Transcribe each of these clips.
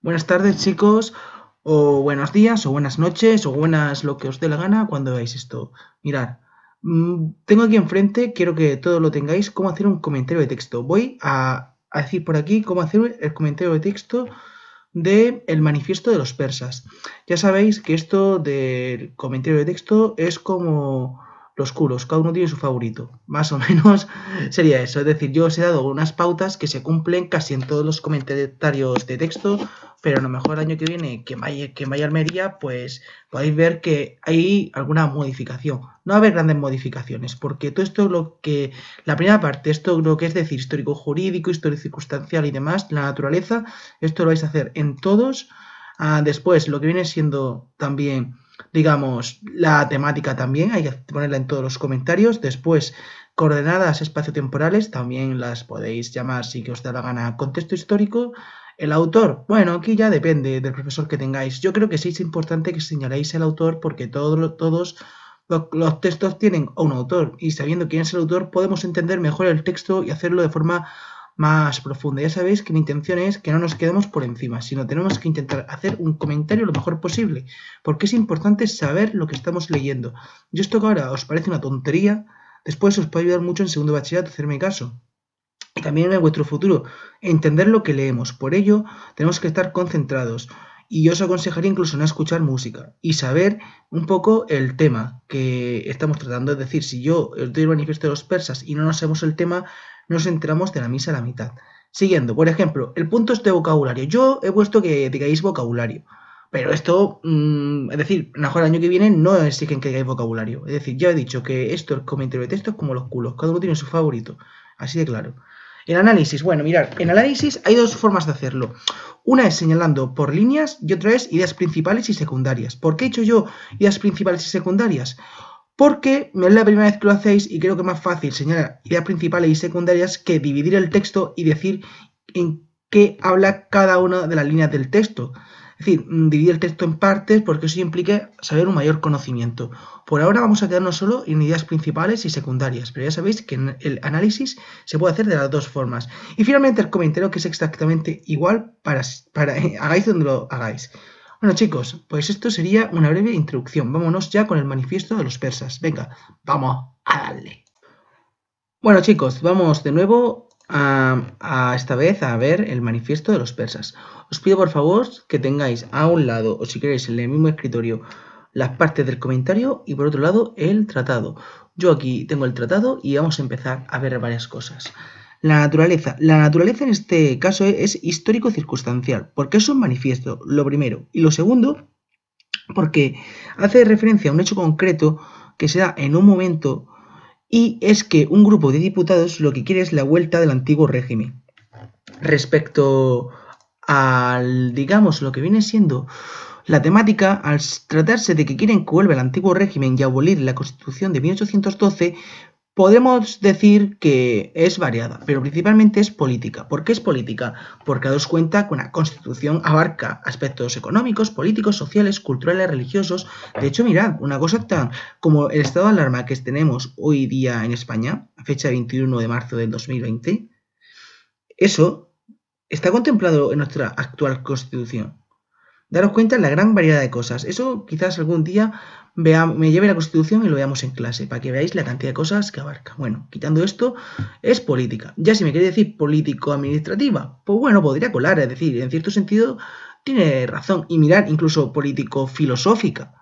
Buenas tardes, chicos, o buenos días, o buenas noches, o buenas lo que os dé la gana cuando veáis esto. Mirad, tengo aquí enfrente, quiero que todo lo tengáis, cómo hacer un comentario de texto. Voy a decir por aquí cómo hacer el comentario de texto de el manifiesto de los persas. Ya sabéis que esto del comentario de texto es como los culos, cada uno tiene su favorito. Más o menos sería eso. Es decir, yo os he dado unas pautas que se cumplen casi en todos los comentarios de texto, pero a lo mejor el año que viene, que vaya a Almería, pues podéis ver que hay alguna modificación. No va a haber grandes modificaciones, porque todo esto lo que, la primera parte, esto lo que es decir, histórico jurídico, histórico circunstancial y demás, la naturaleza, esto lo vais a hacer en todos. Después, lo que viene siendo también, digamos, la temática también, hay que ponerla en todos los comentarios. Después, coordenadas espaciotemporales, también las podéis llamar si que os da la gana contexto histórico. El autor, bueno, aquí ya depende del profesor que tengáis. Yo creo que sí es importante que señaléis el autor porque todos los textos tienen un autor y sabiendo quién es el autor podemos entender mejor el texto y hacerlo de forma más profunda. Ya sabéis que mi intención es que no nos quedemos por encima, sino tenemos que intentar hacer un comentario lo mejor posible, porque es importante saber lo que estamos leyendo. Yo esto que ahora os parece una tontería, después os puede ayudar mucho en segundo bachillerato, hacerme caso. Y también en vuestro futuro, entender lo que leemos. Por ello, tenemos que estar concentrados. Y yo os aconsejaría incluso no escuchar música y saber un poco el tema que estamos tratando. Es decir, si yo os doy el manifiesto de los persas y no nos sabemos el tema, nos enteramos de la misa a la mitad. Siguiendo, por ejemplo, el punto es de vocabulario. Yo he puesto que digáis vocabulario. Pero esto, es decir, mejor el año que viene no exigen que digáis vocabulario. Es decir, ya he dicho que esto, el comentario de texto, es como los culos. Cada uno tiene su favorito. Así de claro. El análisis, bueno, mirad, en análisis hay dos formas de hacerlo. Una es señalando por líneas y otra es ideas principales y secundarias. ¿Por qué he hecho yo ideas principales y secundarias? Porque es la primera vez que lo hacéis y creo que es más fácil señalar ideas principales y secundarias que dividir el texto y decir en qué habla cada una de las líneas del texto. Es decir, dividir el texto en partes porque eso implica saber un mayor conocimiento. Por ahora vamos a quedarnos solo en ideas principales y secundarias, pero ya sabéis que en el análisis se puede hacer de las dos formas. Y finalmente el comentario que es exactamente igual para hagáis donde lo hagáis. Bueno chicos, pues esto sería una breve introducción. Vámonos ya con el manifiesto de los persas. Venga, vamos a darle. Bueno chicos, vamos de nuevo a esta vez a ver el manifiesto de los persas. Os pido por favor que tengáis a un lado, o si queréis en el mismo escritorio, las partes del comentario y por otro lado el tratado. Yo aquí tengo el tratado y vamos a empezar a ver varias cosas. La naturaleza. La naturaleza en este caso es histórico-circunstancial, porque es un manifiesto, lo primero. Y lo segundo, porque hace referencia a un hecho concreto que se da en un momento y es que un grupo de diputados lo que quiere es la vuelta del antiguo régimen. Respecto al, digamos, lo que viene siendo la temática, al tratarse de que quieren que vuelva el antiguo régimen y abolir la Constitución de 1812, podemos decir que es variada, pero principalmente es política. ¿Por qué es política? Porque daos cuenta que una constitución abarca aspectos económicos, políticos, sociales, culturales, religiosos. De hecho, mirad, una cosa tan como el estado de alarma que tenemos hoy día en España, fecha 21 de marzo del 2020, eso está contemplado en nuestra actual constitución. Daros cuenta de la gran variedad de cosas. Eso quizás algún día me lleve la Constitución y lo veamos en clase, para que veáis la cantidad de cosas que abarca. Bueno, quitando esto, es política. Ya si me queréis decir político-administrativa, pues bueno, podría colar, es decir, en cierto sentido tiene razón. Y mirar, incluso político-filosófica.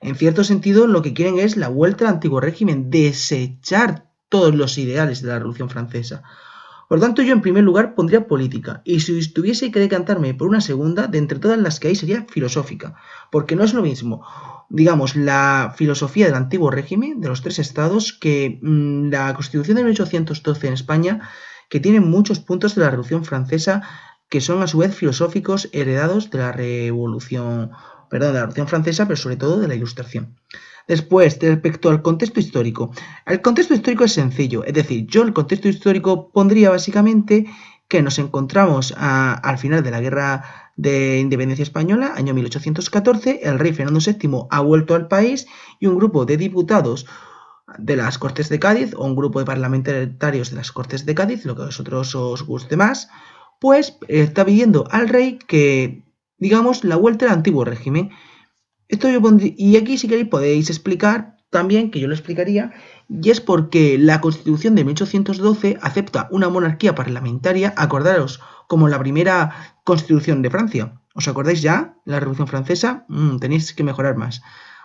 En cierto sentido, lo que quieren es la vuelta al antiguo régimen, desechar todos los ideales de la Revolución Francesa. Por tanto, yo en primer lugar pondría política, y si tuviese que decantarme por una segunda, de entre todas las que hay sería filosófica, porque no es lo mismo, digamos, la filosofía del antiguo régimen, de los tres estados, que la Constitución de 1812 en España, que tiene muchos puntos de la Revolución Francesa que son a su vez filosóficos heredados de la Revolución, perdón, de la Revolución Francesa, pero sobre todo de la Ilustración. Después, respecto al contexto histórico. El contexto histórico es sencillo, es decir, yo el contexto histórico pondría básicamente que nos encontramos al final de la Guerra de Independencia Española, año 1814, el rey Fernando VII ha vuelto al país y un grupo de diputados de las Cortes de Cádiz o un grupo de parlamentarios de las Cortes de Cádiz, lo que a vosotros os guste más, pues está pidiendo al rey que digamos, la vuelta al antiguo régimen. Y aquí si queréis podéis explicar también, que yo lo explicaría, y es porque la Constitución de 1812 acepta una monarquía parlamentaria, acordaros, como la primera Constitución de Francia. ¿Os acordáis ya? La Revolución Francesa, tenéis que mejorar más.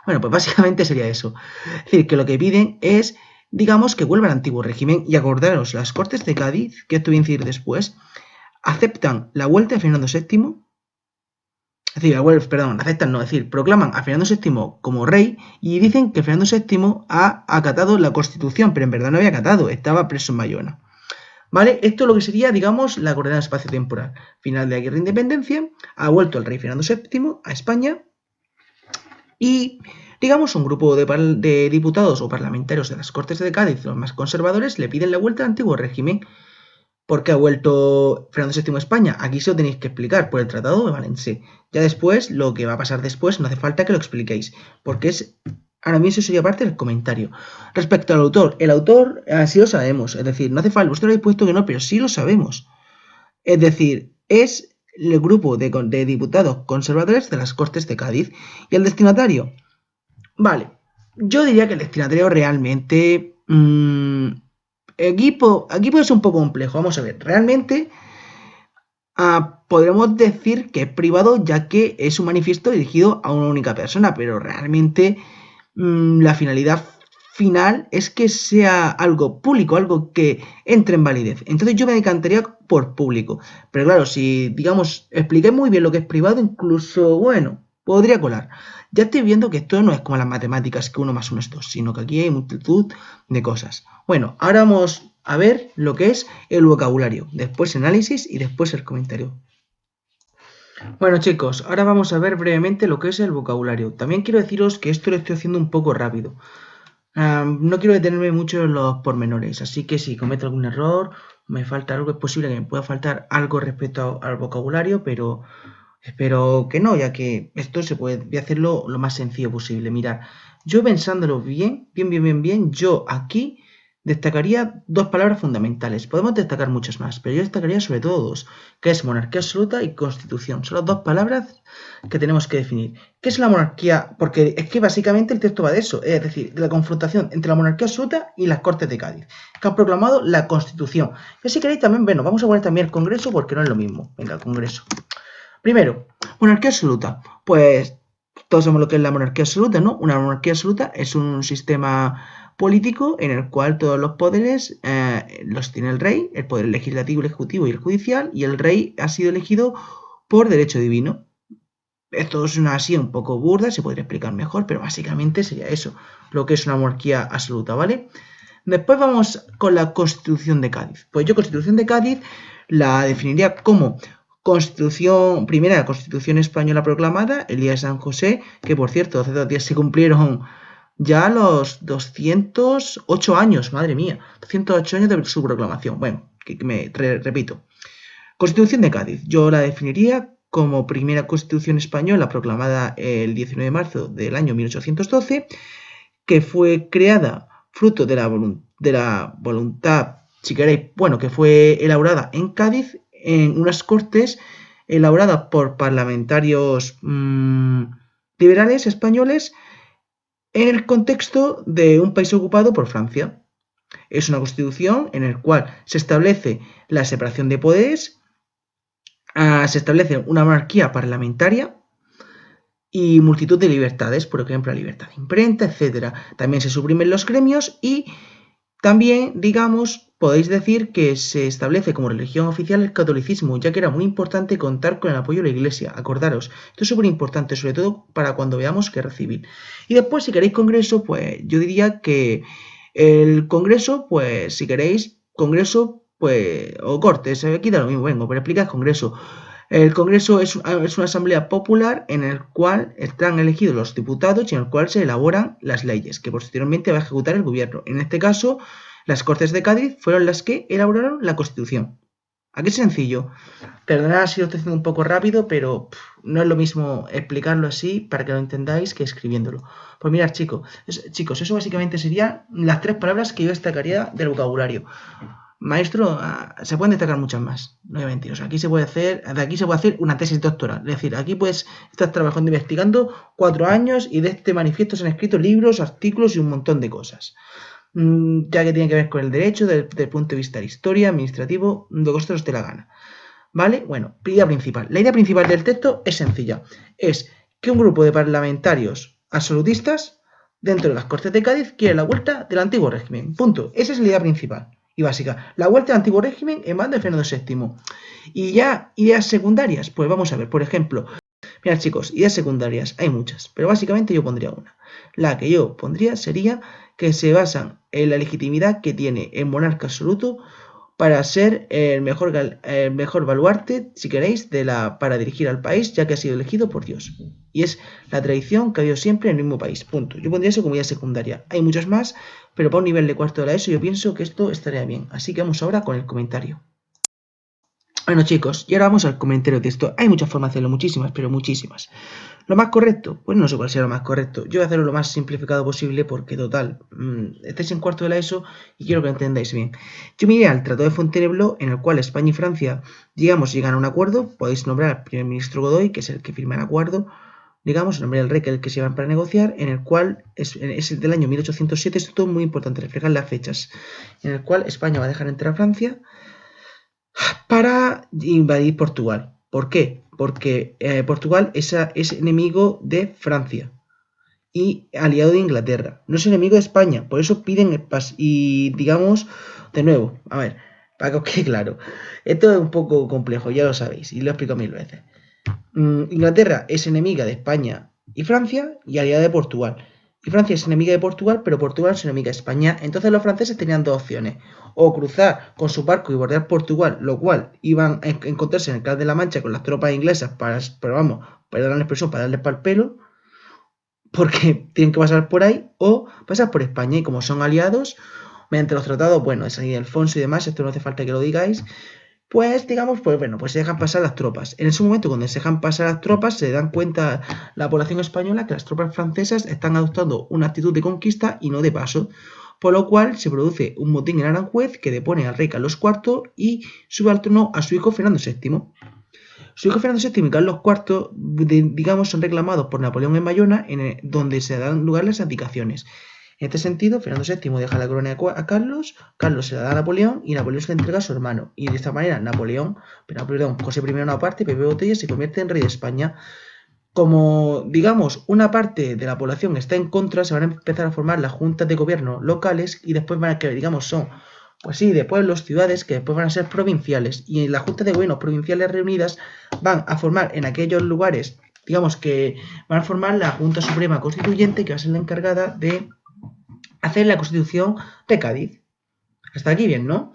Bueno, pues básicamente sería eso. Es decir, que lo que piden es, digamos, que vuelva al antiguo régimen y acordaros, las Cortes de Cádiz, que esto voy a decir después, aceptan la vuelta de Fernando VII. Es decir, perdón, aceptan, no, decir, proclaman a Fernando VII como rey y dicen que Fernando VII ha acatado la Constitución, pero en verdad no había acatado, estaba preso en Bayona. ¿Vale? Esto es lo que sería, digamos, la coordenada espacio-temporal. Final de la Guerra de Independencia, ha vuelto el rey Fernando VII a España y, digamos, un grupo de diputados o parlamentarios de las Cortes de Cádiz, los más conservadores, le piden la vuelta al antiguo régimen. ¿Por qué ha vuelto Fernando VII a España? Aquí se lo tenéis que explicar por el Tratado de Valencia. Ya después, lo que va a pasar después, no hace falta que lo expliquéis, porque es, ahora mismo eso sería parte del comentario. Respecto al autor, el autor sí lo sabemos, es decir, no hace falta, vosotros habéis puesto que no, pero sí lo sabemos. Es decir, es el grupo de diputados conservadores de las Cortes de Cádiz. ¿Y el destinatario? Vale, yo diría que el destinatario realmente... aquí puede ser un poco complejo. Vamos a ver, realmente podremos decir que es privado ya que es un manifiesto dirigido a una única persona, pero realmente la finalidad final es que sea algo público, algo que entre en validez. Entonces yo me decantaría por público. Pero claro, si, digamos, expliqué muy bien lo que es privado, incluso, bueno, podría colar. Ya estoy viendo que esto no es como las matemáticas, que 1 más 1 es 2, sino que aquí hay multitud de cosas. Bueno, ahora vamos a ver lo que es el vocabulario, después el análisis y después el comentario. Bueno chicos, ahora vamos a ver brevemente lo que es el vocabulario. También quiero deciros que esto lo estoy haciendo un poco rápido. No quiero detenerme mucho en los pormenores, así que si cometo algún error, me falta algo, es posible que me pueda faltar algo respecto al vocabulario, pero espero que no, ya que esto se puede hacerlo lo más sencillo posible. Mirad, yo pensándolo bien, yo aquí destacaría 2 palabras fundamentales. Podemos destacar muchas más, pero yo destacaría sobre todo 2, que es monarquía absoluta y constitución. Son las 2 palabras que tenemos que definir. ¿Qué es la monarquía? Porque es que básicamente el texto va de eso, es decir, de la confrontación entre la monarquía absoluta y las Cortes de Cádiz, que han proclamado la Constitución. Y si queréis también, bueno, vamos a poner también el Congreso porque no es lo mismo. Venga, el Congreso. Primero, monarquía absoluta. Pues todos sabemos lo que es la monarquía absoluta, ¿no? Una monarquía absoluta es un sistema político en el cual todos los poderes los tiene el rey, el poder legislativo, el ejecutivo y el judicial, y el rey ha sido elegido por derecho divino. Esto es una así un poco burda, se podría explicar mejor, pero básicamente sería eso, lo que es una monarquía absoluta, ¿vale? Después vamos con la Constitución de Cádiz. Pues yo Constitución de Cádiz la definiría como primera Constitución española proclamada, el día de San José, que por cierto, hace 2 días se cumplieron ya los 208 años, madre mía, 208 años de su proclamación. Bueno, repito. Constitución de Cádiz, yo la definiría como primera Constitución española proclamada el 19 de marzo del año 1812, que fue creada fruto de la voluntad, si queréis, bueno, que fue elaborada en Cádiz en unas cortes elaboradas por parlamentarios liberales españoles en el contexto de un país ocupado por Francia. Es una constitución en la cual se establece la separación de poderes, se establece una monarquía parlamentaria y multitud de libertades, por ejemplo, la libertad de imprenta, etc. También se suprimen los gremios y también, digamos, podéis decir que se establece como religión oficial el catolicismo, ya que era muy importante contar con el apoyo de la Iglesia. Acordaros, esto es súper importante, sobre todo para cuando veamos guerra civil. Y después, si queréis Congreso, pues yo diría que el Congreso, pues si queréis Congreso, pues, o Cortes, aquí da lo mismo, vengo, pero explica el Congreso. El Congreso es una asamblea popular en el cual están elegidos los diputados y en el cual se elaboran las leyes que posteriormente va a ejecutar el gobierno. En este caso, las Cortes de Cádiz fueron las que elaboraron la Constitución. Aquí es sencillo. Perdonad si lo estoy haciendo un poco rápido, pero no es lo mismo explicarlo así para que lo entendáis que escribiéndolo. Pues mirad, chicos, eso básicamente serían las 3 palabras que yo destacaría del vocabulario. maestro, se pueden destacar muchas más, no voy a mentir. O sea, de aquí se puede hacer una tesis doctoral. Es decir, aquí puedes estar trabajando, investigando 4 años y de este manifiesto se han escrito libros, artículos y un montón de cosas. Ya que tiene que ver con el derecho, desde el punto de vista de la historia, administrativo, lo que vosotros te la gana. ¿Vale? Bueno, idea principal. La idea principal del texto es sencilla. Es que un grupo de parlamentarios absolutistas dentro de las Cortes de Cádiz quiere la vuelta del antiguo régimen. Punto. Esa es la idea principal y básica. La vuelta del antiguo régimen en mando de Fernando VII. Y ya ideas secundarias, pues vamos a ver, por ejemplo, mirad chicos, ideas secundarias hay muchas, pero básicamente yo pondría una. La que yo pondría sería que se basan en la legitimidad que tiene el monarca absoluto para ser el mejor baluarte, si queréis, para dirigir al país, ya que ha sido elegido por Dios. Y es la tradición que ha habido siempre en el mismo país. Punto. Yo pondría eso como idea secundaria. Hay muchos más, pero para un nivel de cuarto de la ESO yo pienso que esto estaría bien. Así que vamos ahora con el comentario. Bueno chicos, y ahora vamos al comentario de esto. Hay muchas formas de hacerlo, muchísimas, pero muchísimas. ¿Lo más correcto? Pues no sé cuál sea lo más correcto. Yo voy a hacerlo lo más simplificado posible porque, total, estáis en cuarto de la ESO y quiero que lo entendáis bien. Yo me iré al Tratado de Fontainebleau, en el cual España y Francia, digamos, llegan a un acuerdo. Podéis nombrar al primer ministro Godoy, que es el que firma el acuerdo. Digamos, el nombre del rey, que es el que se llevan para negociar, en el cual es del año 1807. Esto es todo muy importante, reflejar las fechas. En el cual España va a dejar entrar a Francia para invadir Portugal. ¿Por qué? Porque Portugal es enemigo de Francia y aliado de Inglaterra. No es enemigo de España, por eso piden el pas. Y digamos, de nuevo, a ver, para que os quede claro, esto es un poco complejo, ya lo sabéis, y lo he explicado 1000 veces. Inglaterra es enemiga de España y Francia y aliada de Portugal. Y Francia es enemiga de Portugal, pero Portugal es enemiga de España. Entonces los franceses tenían dos opciones. O cruzar con su barco y bordear Portugal, lo cual iban a encontrarse en el Canal de la Mancha con las tropas inglesas pero vamos, para darle la expresión, para darle para el pelo, porque tienen que pasar por ahí, o pasar por España. Y como son aliados, mediante los tratados, bueno, de San Ildefonso y demás, esto no hace falta que lo digáis, pues digamos, pues bueno, pues se dejan pasar las tropas. En ese momento, cuando se dejan pasar las tropas, se dan cuenta la población española que las tropas francesas están adoptando una actitud de conquista y no de paso. Por lo cual se produce un motín en Aranjuez que depone al rey Carlos IV y sube al trono a su hijo Fernando VII. Su hijo Fernando VII y Carlos IV, digamos, son reclamados por Napoleón en Bayona, donde se dan lugar las abdicaciones. En este sentido, Fernando VII deja la corona a Carlos, Carlos se la da a Napoleón y Napoleón se la entrega a su hermano. Y de esta manera José I una parte, Pepe Botella se convierte en rey de España. Como, digamos, una parte de la población está en contra, se van a empezar a formar las juntas de gobierno locales y después van a que, digamos, son, pues sí, de pueblos, ciudades, que después van a ser provinciales. Y las juntas de gobierno provinciales reunidas van a formar en aquellos lugares, digamos que van a formar la Junta Suprema Constituyente, que va a ser la encargada de hacer la Constitución de Cádiz. Hasta aquí bien, ¿no?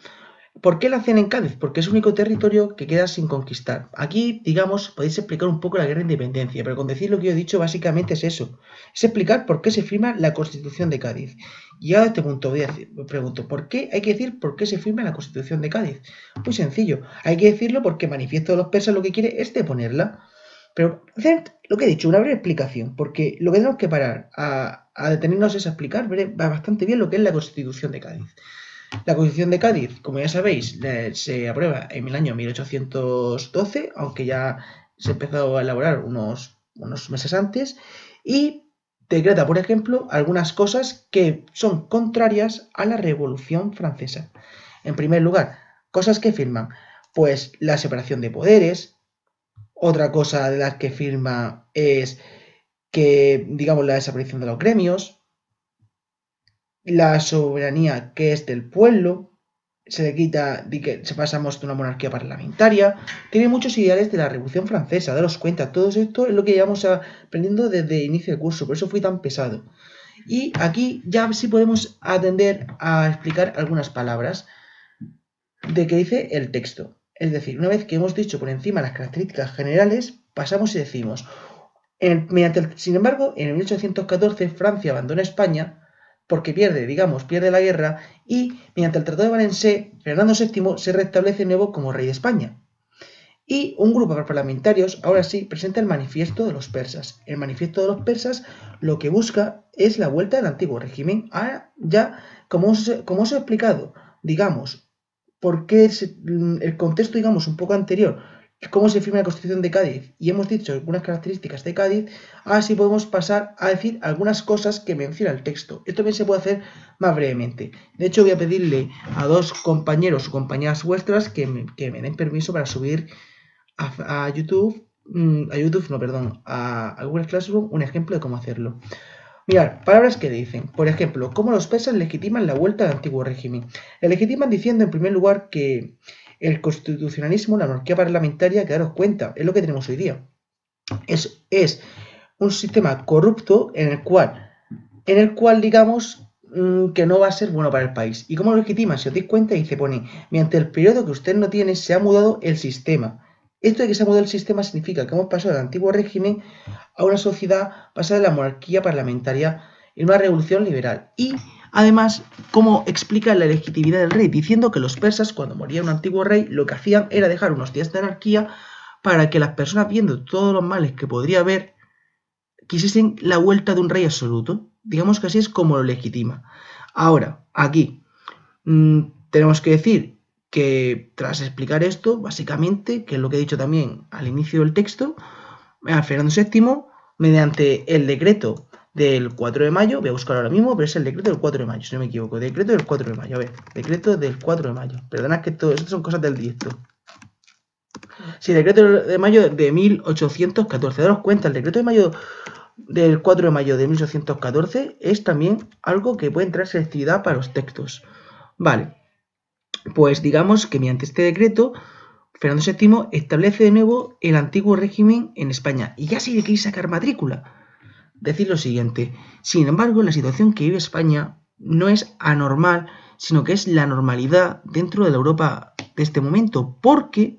¿Por qué la hacen en Cádiz? Porque es el único territorio que queda sin conquistar. Aquí, digamos, podéis explicar un poco la guerra de independencia, pero con decir lo que yo he dicho básicamente es eso. Es explicar por qué se firma la Constitución de Cádiz. Y a este punto me pregunto, ¿por qué hay que decir por qué se firma la Constitución de Cádiz? Muy sencillo. Hay que decirlo porque Manifiesto de los Persas lo que quiere es deponerla. Pero lo que he dicho, una breve explicación, porque lo que tenemos que parar a detenernos es a explicar bastante bien lo que es la Constitución de Cádiz. La Constitución de Cádiz, como ya sabéis, se aprueba en el año 1812, aunque ya se empezó a elaborar unos meses antes, y decreta, por ejemplo, algunas cosas que son contrarias a la Revolución Francesa. En primer lugar, cosas que firman, pues la separación de poderes. Otra cosa de las que firma es que, digamos, la desaparición de los gremios, la soberanía que es del pueblo, se le quita, que se pasamos de una monarquía parlamentaria, tiene muchos ideales de la Revolución Francesa, daros cuenta, todo esto es lo que llevamos aprendiendo desde el inicio del curso, por eso fui tan pesado. Y aquí ya sí podemos atender a explicar algunas palabras de que dice el texto. Es decir, una vez que hemos dicho por encima las características generales, pasamos y decimos, sin embargo, en el 1814 Francia abandona España porque pierde la guerra y mediante el Tratado de Valencé, Fernando VII se restablece de nuevo como rey de España. Y un grupo de parlamentarios, ahora sí, presenta el manifiesto de los persas. El manifiesto de los persas lo que busca es la vuelta del antiguo régimen. Ahora ya, como os he explicado, digamos, por qué el contexto, digamos, un poco anterior, cómo se firma la Constitución de Cádiz, y hemos dicho algunas características de Cádiz, así podemos pasar a decir algunas cosas que menciona el texto. Esto también se puede hacer más brevemente. De hecho, voy a pedirle a dos compañeros o compañeras vuestras que me den permiso para subir a YouTube, a Google Classroom un ejemplo de cómo hacerlo. Mirad, palabras que dicen, por ejemplo, cómo los persas legitiman la vuelta al antiguo régimen. La legitiman diciendo, en primer lugar, que el constitucionalismo, la monarquía parlamentaria, que daros cuenta, es lo que tenemos hoy día. Es un sistema corrupto en el cual digamos, que no va a ser bueno para el país. ¿Y cómo lo legitiman? Si os dais cuenta, dice, pone, mediante el periodo que usted no tiene, se ha mudado el sistema. Esto de que se ha mudado el sistema significa que hemos pasado del antiguo régimen a una sociedad basada en la monarquía parlamentaria en una revolución liberal. Y además, cómo explica la legitimidad del rey, diciendo que los persas, cuando moría un antiguo rey, lo que hacían era dejar unos días de anarquía para que las personas, viendo todos los males que podría haber, quisiesen la vuelta de un rey absoluto. Digamos que así es como lo legitima. Ahora, aquí, tenemos que decir que tras explicar esto, básicamente, que es lo que he dicho también al inicio del texto, Fernando VII, mediante el decreto del 4 de mayo, voy a buscarlo ahora mismo, pero es el decreto del 4 de mayo, si no me equivoco, decreto del 4 de mayo, a ver, decreto del 4 de mayo, perdonad que todo esto son cosas del directo. Sí, decreto de mayo de 1814, daros cuenta, el decreto de mayo del 4 de mayo de 1814 es también algo que puede entrar selectividad para los textos. Vale, pues digamos que mediante este decreto, Fernando VII establece de nuevo el antiguo régimen en España. Y ya si le queréis sacar matrícula, decir lo siguiente. Sin embargo, la situación que vive España no es anormal, sino que es la normalidad dentro de la Europa de este momento, porque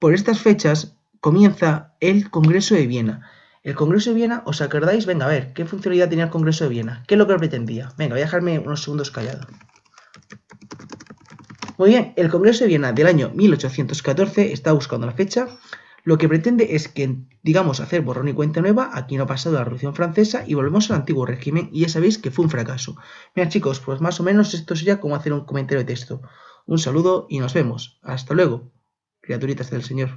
por estas fechas comienza el Congreso de Viena. El Congreso de Viena, ¿os acordáis? Venga, a ver, ¿qué funcionalidad tenía el Congreso de Viena? ¿Qué es lo que pretendía? Venga, voy a dejarme unos segundos callado. Muy bien, el Congreso de Viena del año 1814, está buscando la fecha, lo que pretende es que, digamos, hacer borrón y cuenta nueva, aquí no ha pasado la Revolución Francesa y volvemos al antiguo régimen, y ya sabéis que fue un fracaso. Mira chicos, pues más o menos esto sería como hacer un comentario de texto. Un saludo y nos vemos. Hasta luego, criaturitas del Señor.